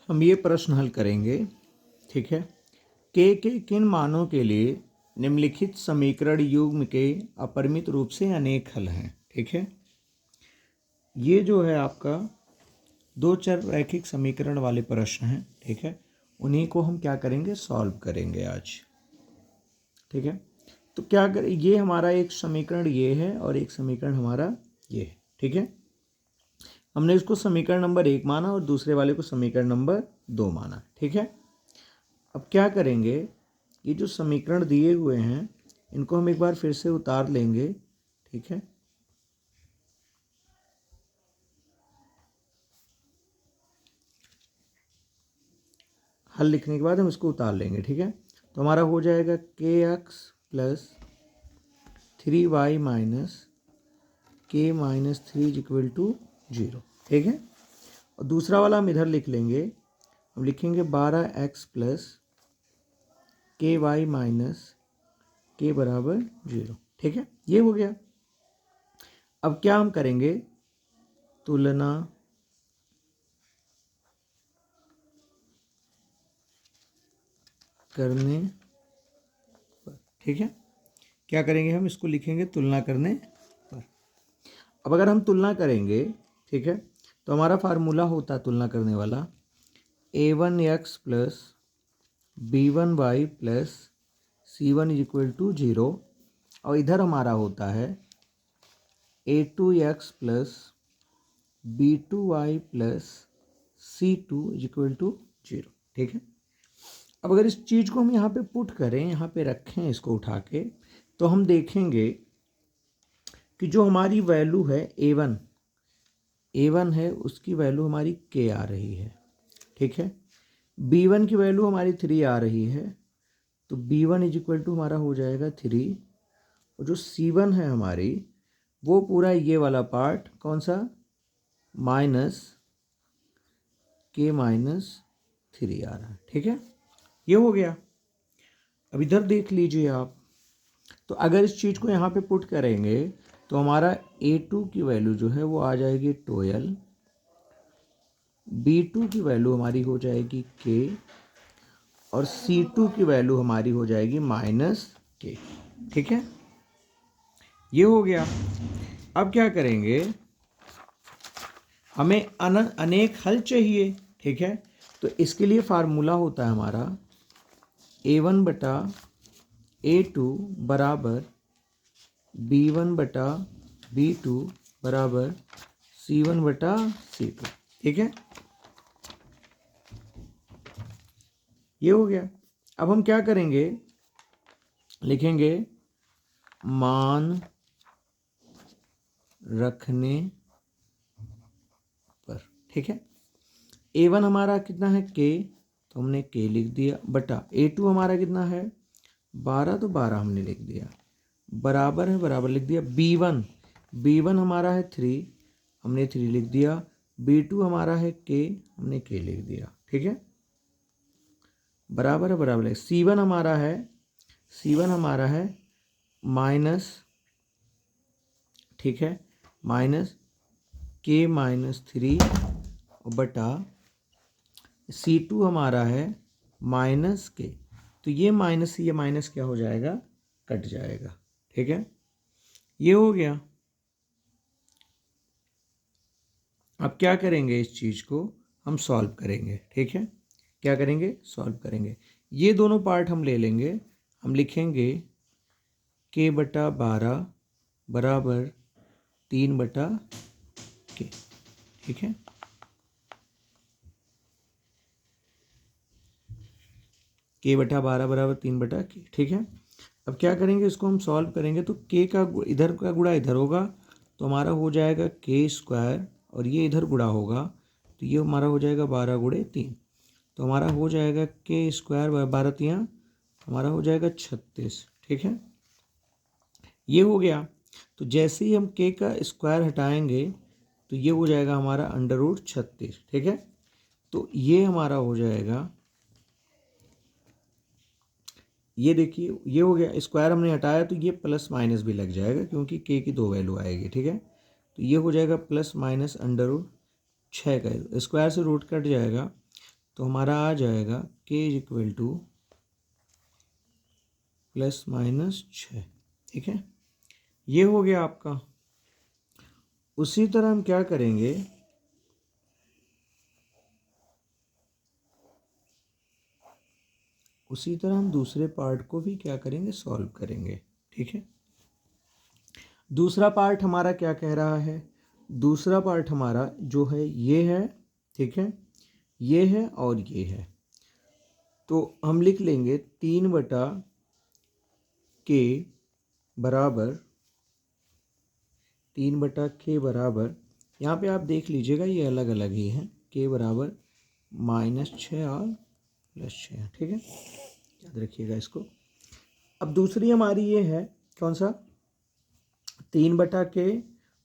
हम ये प्रश्न हल करेंगे, ठीक है। के किन मानों के लिए निम्नलिखित समीकरण युग्म के अपरिमित रूप से अनेक हल हैं, ठीक है। ये जो है आपका दो चर रैखिक समीकरण वाले प्रश्न हैं, ठीक है। उन्हीं को हम क्या करेंगे, सॉल्व करेंगे आज, ठीक है। तो क्या करें, ये हमारा एक समीकरण ये है और एक समीकरण हमारा ये है, ठीक है। हमने इसको समीकरण नंबर 1 माना और दूसरे वाले को समीकरण नंबर 2 माना, ठीक है। अब क्या करेंगे, ये जो समीकरण दिए हुए हैं इनको हम एक बार फिर से उतार लेंगे, ठीक है। हल लिखने के बाद हम इसको उतार लेंगे, ठीक है। तो हमारा हो जाएगा kx plus 3y minus k minus 3 equal to 0, ठीक है। और दूसरा वाला हम इधर लिख लेंगे, हम लिखेंगे 12x प्लस के वाई माइनस के बराबर 0, ठीक है। ये हो गया। अब क्या हम करेंगे, तुलना करने पर, ठीक है। क्या करेंगे, हम इसको लिखेंगे तुलना करने पर। अब अगर हम तुलना करेंगे, ठीक है, तो हमारा फार्मूला होता है तुलना करने वाला a1x plus b1y plus c1 equal to 0, और इधर हमारा होता है a2x plus b2y plus c2 equal to 0, ठीक है। अब अगर इस चीज़ को हम यहाँ पे पुट करें, यहाँ पे रखें इसको उठा के, तो हम देखेंगे कि जो हमारी वैल्यू है a1 है, उसकी वैल्यू हमारी k आ रही है, ठीक है। b1 की वैल्यू हमारी 3 आ रही है, तो b1 इज इक्वल टू हमारा हो जाएगा 3, और जो c1 है हमारी, वो पूरा ये वाला पार्ट कौन सा, माइनस k माइनस 3 आ रहा है, ठीक है। ये हो गया। अब इधर देख लीजिए आप, तो अगर इस चीज़ को यहाँ पे पुट करेंगे तो हमारा a2 की वैल्यू जो है वो आ जाएगी 12, b2 की वैल्यू हमारी हो जाएगी k, और c2 की वैल्यू हमारी हो जाएगी माइनस k, ठीक है। ये हो गया। अब क्या करेंगे, हमें अनेक हल चाहिए, ठीक है। तो इसके लिए फार्मूला होता है हमारा a1 बटा a2 बराबर b1 बटा b2 बराबर c1 बटा c2, ठीक है। ये हो गया। अब हम क्या करेंगे, लिखेंगे मान रखने पर, ठीक है। a1 हमारा कितना है k, तो हमने k लिख दिया, बटा a2 हमारा कितना है 12, तो 12 हमने लिख दिया, बराबर है, बराबर लिख दिया b1 हमारा है 3, हमने 3 लिख दिया, b2 हमारा है k, हमने k लिख दिया, ठीक है। बराबर है, बराबर है, c1 हमारा है माइनस, ठीक है, माइनस k माइनस 3 बटा c2 हमारा है माइनस k, तो ये माइनस से ये माइनस क्या हो जाएगा, कट जाएगा, ठीक है। ये हो गया। अब क्या करेंगे, इस चीज़ को हम सॉल्व करेंगे, ठीक है। क्या करेंगे, सॉल्व करेंगे। ये दोनों पार्ट हम ले लेंगे, हम लिखेंगे k बटा 12 बराबर 3 बटा k, ठीक है। k बटा 12 बराबर 3 बटा k, ठीक है। अब क्या करेंगे, इसको हम सॉल्व करेंगे, तो k का इधर का गुणा इधर होगा, तो हमारा हो जाएगा k स्क्वायर, और ये इधर गुणा होगा, तो ये हमारा हो जाएगा 12 गुणे 3, तो हमारा हो जाएगा k स्क्वायर 12 3 हमारा हो जाएगा 36, ठीक है। ये हो गया। तो जैसे ही हम k का स्क्वायर हटाएंगे तो ये हो जाएगा हमारा अंडर रूट 36, ठीक है। तो ये हमारा हो जाएगा, ये देखिए ये हो गया, स्क्वायर हमने हटाया तो ये प्लस माइनस भी लग जाएगा क्योंकि k की 2 वैल्यू आएगी, ठीक है। तो ये हो जाएगा प्लस माइनस अंडर रूट 6 का स्क्वायर से रूट कट जाएगा, तो हमारा आ जाएगा k इज इक्वल टू ±6। ठीक है, ये हो गया आपका। उसी तरह हम क्या करेंगे, उसी तरह हम दूसरे पार्ट को भी क्या करेंगे, सॉल्व करेंगे। ठीक है, दूसरा पार्ट हमारा क्या कह रहा है, दूसरा पार्ट हमारा जो है ये है। ठीक है, ये है और ये है, तो हम लिख लेंगे 3/k बराबर 3/k बराबर, यहाँ पे आप देख लीजिएगा ये अलग अलग ही हैं, k बराबर -6 और +6। ठीक है, याद रखिएगा इसको। अब दूसरी हमारी ये है, कौन सा, 3/k,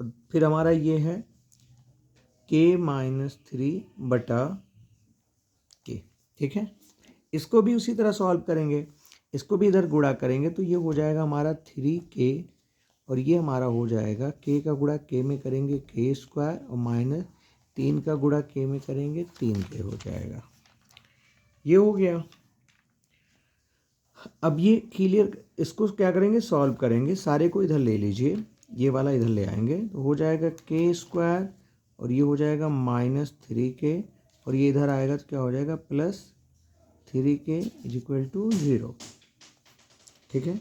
और फिर हमारा ये है k-3/k। ठीक है, इसको भी उसी तरह सॉल्व करेंगे, इसको भी इधर गुणा करेंगे, तो ये हो जाएगा हमारा 3k, और ये हमारा हो जाएगा k का गुणा k में करेंगे k² और -3 का गुणा k में करेंगे 3k हो जाएगा। ये हो गया। अब ये क्लियर, इसको क्या करेंगे, सॉल्व करेंगे, सारे को इधर ले लीजिए, ये वाला इधर ले आएंगे, तो हो जाएगा k² और ये हो जाएगा -3k, और ये इधर आएगा तो क्या हो जाएगा +3k इज इक्वल टू 0। ठीक है,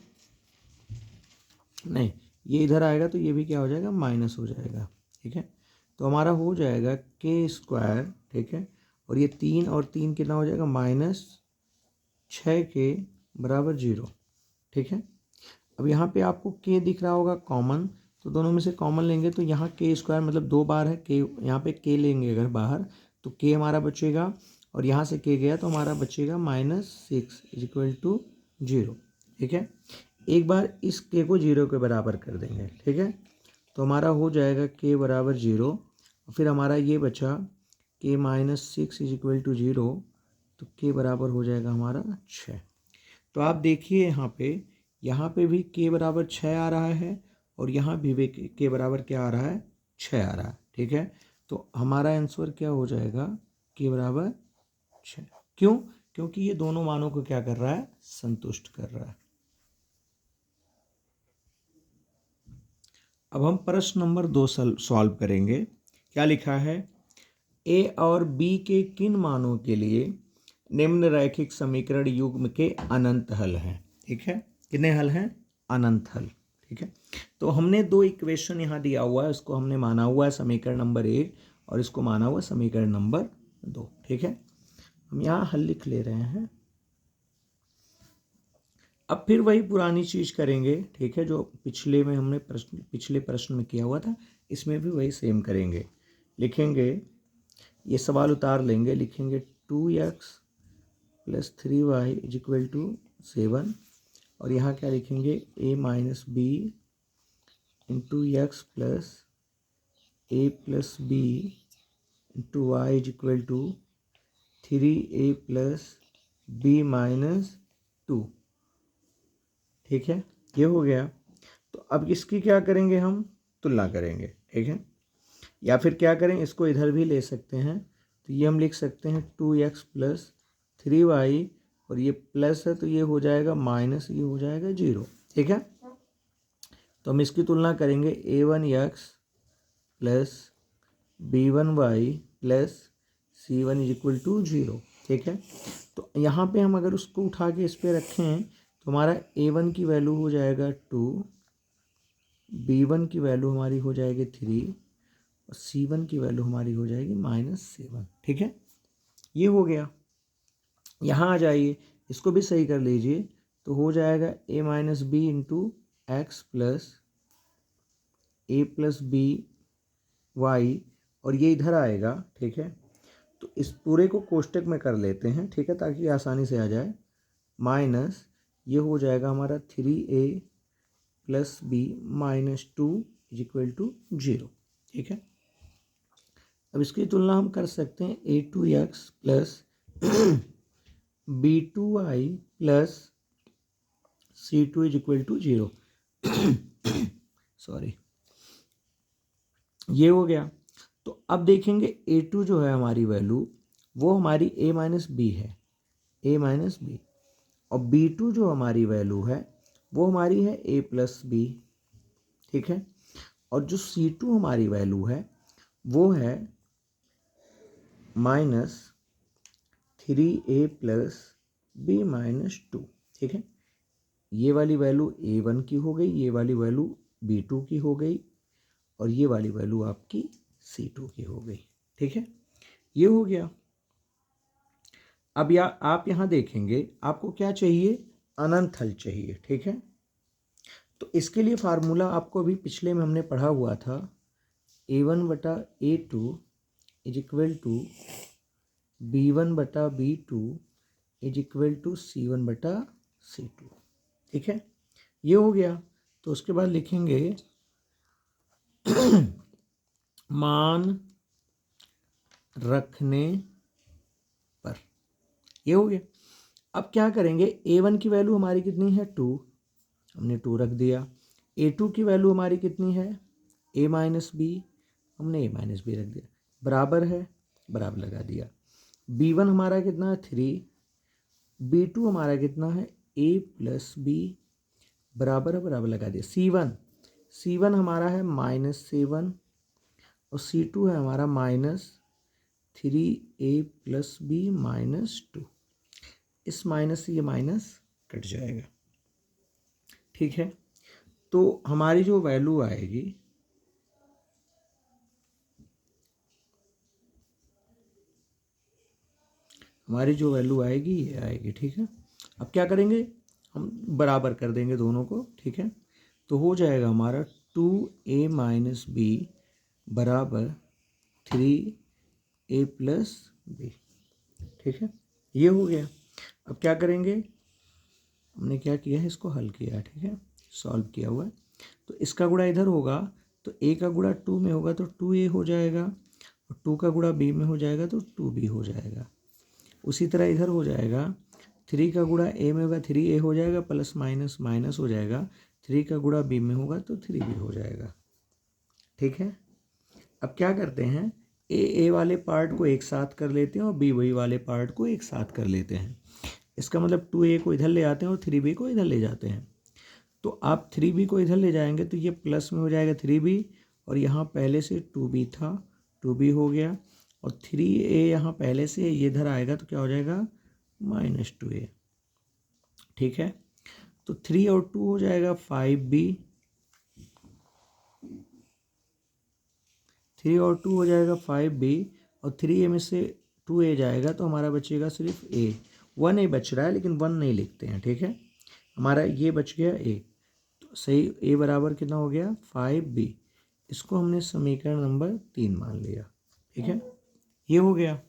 नहीं, ये इधर आएगा तो ये भी क्या हो जाएगा, माइनस हो जाएगा। ठीक है, तो हमारा हो जाएगा k²। ठीक है, और ये 3 और 3 कितना हो जाएगा, -6k बराबर 0। ठीक है, अब यहाँ पे आपको k दिख रहा होगा कॉमन, तो दोनों में से कॉमन लेंगे तो यहाँ k² मतलब 2 बार है k, यहाँ पे k लेंगे अगर बाहर तो k हमारा बचेगा, और यहाँ से k गया तो हमारा बचेगा -6 इज इक्वल टू 0। ठीक है, एक बार इस k को 0 के बराबर कर देंगे। ठीक है, तो हमारा हो जाएगा k बराबर 0, फिर हमारा ये बचा k -6 इज इक्वल टू 0, तो k बराबर हो जाएगा हमारा 6। तो आप देखिए यहाँ पे भी k बराबर 6 आ रहा है, और यहाँ भी k बराबर क्या आ रहा है, 6 आ रहा है। ठीक है, तो हमारा आंसर क्या हो जाएगा, k बराबर 6। क्यों, क्योंकि ये दोनों मानों को क्या कर रहा है, संतुष्ट कर रहा है। अब हम प्रश्न नंबर 2 सॉल्व करेंगे। क्या लिखा है, a और b के किन मानों के लिए निम्न रैखिक समीकरण युग्म के अनंत हल हैं। ठीक है, कितने हल हैं, अनंत हल। ठीक है, तो हमने 2 इक्वेशन यहाँ दिया हुआ है, इसको हमने माना हुआ है समीकरण नंबर 1 और इसको माना हुआ समीकरण नंबर 2। ठीक है, हम यहाँ हल लिख ले रहे हैं। अब फिर वही पुरानी चीज़ करेंगे। ठीक है, जो पिछले में हमने पिछले प्रश्न में किया हुआ था, इसमें भी वही सेम करेंगे। लिखेंगे, ये सवाल उतार लेंगे, लिखेंगे 2x + 3y is equal to 7, और यहाँ क्या लिखेंगे, a - b into x plus a + b into y is equal to 3a + b - 2। ठीक है, ये हो गया। तो अब इसकी क्या करेंगे, हम तुलना करेंगे। ठीक है, या फिर क्या करें, इसको इधर भी ले सकते हैं, तो ये हम लिख सकते हैं 2x + 3y, और ये प्लस है तो ये हो जाएगा माइनस, ये हो जाएगा 0। ठीक है, तो हम इसकी तुलना करेंगे, a1x + b1y + c1 is equal to 0। ठीक है, तो यहाँ पे हम अगर उसको उठा के इस पर रखें तो हमारा a1 की वैल्यू हो जाएगा 2, b1 की वैल्यू हमारी हो जाएगी 3, और c1 की वैल्यू हमारी हो जाएगी -7। ठीक है, ये हो गया। यहाँ आ जाइए, इसको भी सही कर लीजिए, तो हो जाएगा a - b into x plus a + b y, और ये इधर आएगा। ठीक है, तो इस पूरे को कोष्टक में कर लेते हैं। ठीक है, ताकि आसानी से आ जाए, माइनस ये हो जाएगा हमारा 3a + b - 2 is equal to 0। ठीक है, अब इसकी तुलना हम कर सकते हैं, a2x + b2y + c2 is equal to 0। Sorry, ये हो गया। तो अब देखेंगे a2 जो है हमारी वैल्यू, वो हमारी a माइनस बी है, a माइनस बी, और b2 जो हमारी वैल्यू है वो हमारी है a प्लस बी, ठीक है। और जो c2 हमारी वैल्यू है वो है -3a प्लस बी माइनस 2, ठीक है। ये वाली वैल्यू a1 की हो गई, ये वाली वैल्यू b2 की हो गई, और ये वाली वैल्यू आपकी c2 की हो गई, ठीक है। ये हो गया। अब आप यहाँ देखेंगे आपको क्या चाहिए, अनंत हल चाहिए, ठीक है। तो इसके लिए फार्मूला आपको अभी पिछले में हमने पढ़ा हुआ था, a1/a2 is equal to b1/b2 is equal to c1/c2, ठीक है। ये हो गया। तो उसके बाद लिखेंगे मान रखने पर, ये हो गया। अब क्या करेंगे, a1 की वैल्यू हमारी कितनी है 2, हमने 2 रख दिया। a2 की वैल्यू हमारी कितनी है a माइनस बी, हमने a माइनस बी रख दिया, बराबर है, बराबर लगा दिया। b1 हमारा कितना है 3, b2 हमारा कितना है a प्लस बी, बराबर है, बराबर लगा दिया। c1 हमारा है -7 और c2 है हमारा -3a प्लस बी माइनस 2। इस माइनस से ये माइनस कट जाएगा, ठीक है। तो हमारी जो वैल्यू आएगी ये आएगी, ठीक है। अब क्या करेंगे, हम बराबर कर देंगे दोनों को, ठीक है। तो हो जाएगा हमारा 2a माइनस बी बराबर 3a प्लस बी, ठीक है। ये हो गया। अब क्या करेंगे, हमने क्या किया है, इसको हल किया है, ठीक है, सॉल्व किया हुआ है। तो इसका गुणा इधर होगा तो a का गुणा 2 में होगा तो 2a हो जाएगा, और 2 का गुणा b में हो जाएगा तो 2b हो जाएगा। उसी तरह इधर हो जाएगा, 3 का गुणा a में होगा 3a हो जाएगा, प्लस माइनस माइनस हो जाएगा, 3 का गुणा b में होगा तो 3b हो जाएगा, ठीक है। अब क्या करते हैं, ए वाले पार्ट को एक साथ कर लेते हैं और बी वही वाले पार्ट को एक साथ कर लेते हैं। इसका मतलब 2a को इधर ले आते हैं और 3b को इधर ले जाते हैं। तो आप 3b को इधर ले जाएंगे तो ये प्लस में हो जाएगा 3b, और यहाँ पहले से 2b था, 2b हो गया, और 3a यहाँ पहले से ये इधर आएगा तो क्या हो जाएगा -2a, ठीक है। तो 3 और 2 हो जाएगा 5b, 3 और 2 हो जाएगा 5b, और 3a में से 2a जाएगा तो हमारा बचेगा सिर्फ a, 1a बच रहा है लेकिन 1 नहीं लिखते हैं, ठीक है। हमारा ये बच गया a, तो सही a बराबर कितना हो गया 5b। इसको हमने समीकरण नंबर 3 मान लिया, ठीक है। ये हो गया।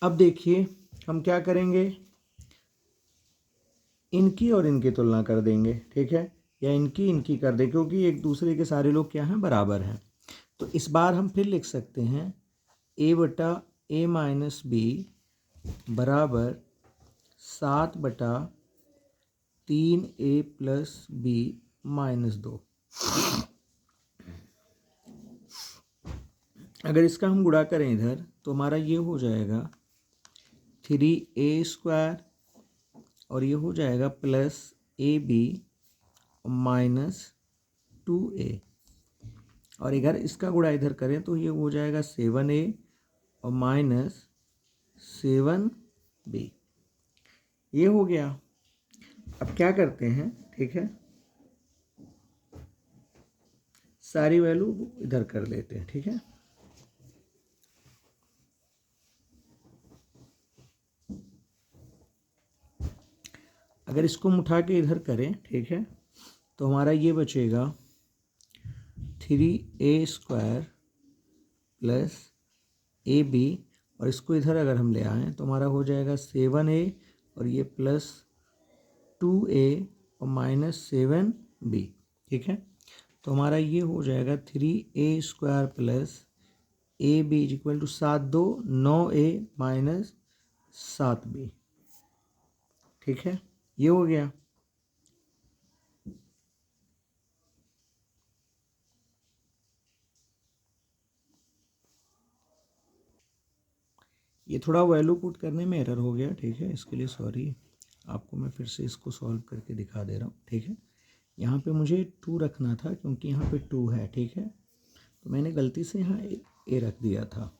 अब देखिए हम क्या करेंगे, इनकी और इनकी तुलना कर देंगे, ठीक है, या इनकी कर दें, क्योंकि एक दूसरे के सारे लोग क्या हैं, बराबर हैं। तो इस बार हम फिर लिख सकते हैं a/a माइनस बी बराबर 7/3a प्लस बी माइनस 2। अगर इसका हम गुणा करें इधर तो हमारा ये हो जाएगा 3a² और ये हो जाएगा प्लस ab -2a, और इधर इसका गुणा इधर करें तो ये हो जाएगा 7a और -7b। ये हो गया। अब क्या करते हैं, ठीक है, सारी वैल्यू इधर कर लेते हैं, ठीक है। अगर इसको हम उठा के इधर करें, ठीक है, तो हमारा ये बचेगा 3a² प्लस ab, और इसको इधर अगर हम ले आएँ तो हमारा हो जाएगा 7a और ये प्लस 2a और -7b, ठीक है। तो हमारा ये हो जाएगा 3a² plus ab is equal to 7×2 9a -7b, ठीक है। ये हो गया। ये थोड़ा वैल्यू पुट करने में एरर हो गया, ठीक है, इसके लिए सॉरी। आपको मैं फिर से इसको सॉल्व करके दिखा दे रहा हूँ, ठीक है। यहाँ पे मुझे 2 रखना था क्योंकि यहाँ पे 2 है, ठीक है, तो मैंने गलती से यहाँ ए रख दिया था।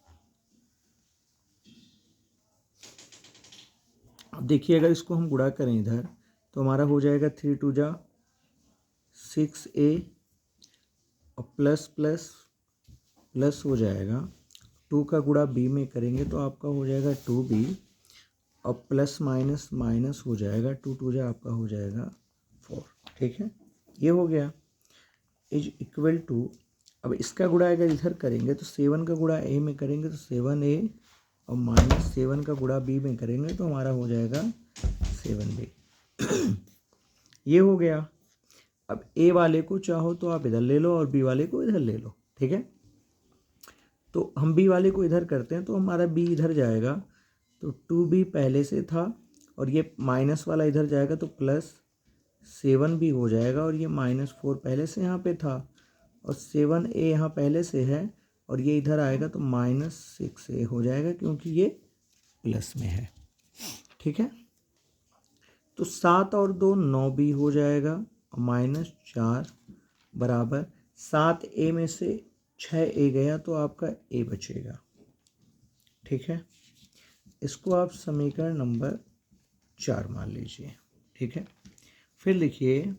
अब देखिए अगर इसको हम गुणा करें इधर तो हमारा हो जाएगा 3 2 जा 6a और प्लस प्लस प्लस हो जाएगा 2 का गुणा b में करेंगे तो आपका हो जाएगा 2b और प्लस माइनस माइनस हो जाएगा 2 2 जा आपका हो जाएगा 4, ठीक है। ये हो गया इज इक्वल टू, अब इसका गुणा अगर इधर करेंगे तो 7 का गुणा a में करेंगे तो 7a और माइनस 7 का गुणा b में करेंगे तो हमारा हो जाएगा 7b। ये हो गया। अब a वाले को चाहो तो आप इधर ले लो और b वाले को इधर ले लो, ठीक है। तो हम b वाले को इधर करते हैं तो हमारा b इधर जाएगा तो 2b पहले से था और ये माइनस वाला इधर जाएगा तो प्लस 7b हो जाएगा और ये -4 पहले से यहाँ पे था और 7a यहाँ पहले से है और ये इधर आएगा तो -6a हो जाएगा क्योंकि ये प्लस में है, ठीक है। तो 7 और 2 9b हो जाएगा और -4 बराबर 7a में से 6a गया तो आपका a बचेगा, ठीक है। इसको आप समीकरण नंबर 4 मान लीजिए, ठीक है। फिर लिखिए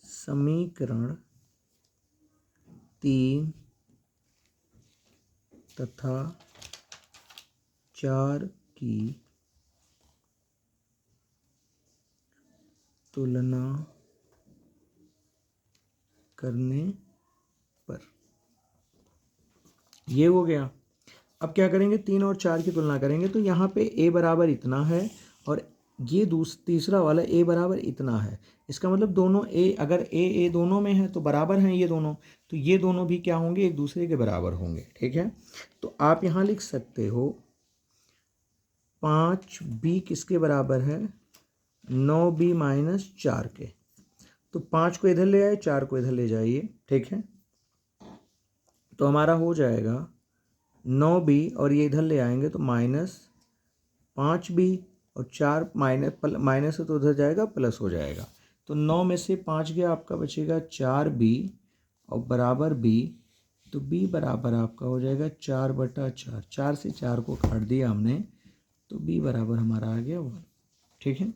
समीकरण 3 तथा 4 की तुलना करने पर। ये हो गया। अब क्या करेंगे 3 और 4 की तुलना करेंगे तो यहाँ पे a बराबर इतना है और ये तीसरा वाला a बराबर इतना है। इसका मतलब दोनों a, अगर a दोनों में है तो बराबर हैं ये दोनों, तो ये दोनों भी क्या होंगे एक दूसरे के बराबर होंगे, ठीक है। तो आप यहाँ लिख सकते हो 5b किसके बराबर है 9b माइनस 4 के। तो 5 को इधर ले आए 4 को इधर ले जाइए, ठीक है। तो हमारा हो जाएगा 9b और ये इधर ले आएंगे तो -5b और 4 माइनस है तो उधर जाएगा प्लस हो जाएगा। तो 9 में से 5 गया आपका बचेगा 4b और बराबर b, तो b बराबर आपका हो जाएगा 4/4। 4 से 4 को काट दिया हमने तो b बराबर हमारा आ गया 1, ठीक है।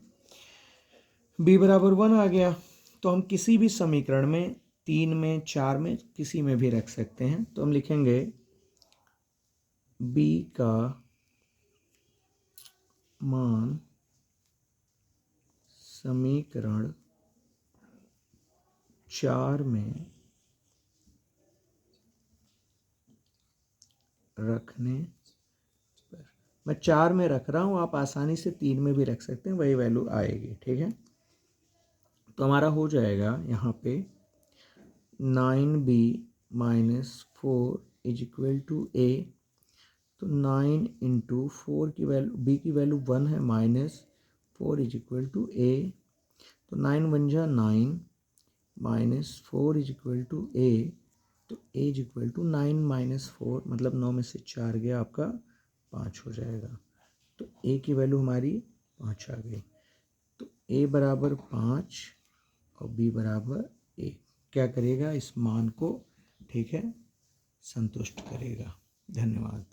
b बराबर 1 आ गया तो हम किसी भी समीकरण में 3 में 4 में किसी में भी रख सकते हैं। तो हम लिखेंगे b का मान समीकरण 4 में रखने पर, मैं 4 में रख रहा हूँ, आप आसानी से 3 में भी रख सकते हैं, वही वैल्यू आएगी, ठीक है। तो हमारा हो जाएगा यहाँ पे 9b minus 4 is equal to a। तो 9 इंटू 4 की वैल्यू b की वैल्यू 1 है -4 इज इक्वल टू a। तो 9 1 जा 9 -4 इज इक्वल टू a। तो a इज इक्वल टू 9 -4 मतलब 9 में से 4 गया आपका 5 हो जाएगा। तो a की वैल्यू हमारी 5 आ गई। तो a बराबर 5 और b बराबर 1 क्या करेगा इस मान को, ठीक है, संतुष्ट करेगा। धन्यवाद।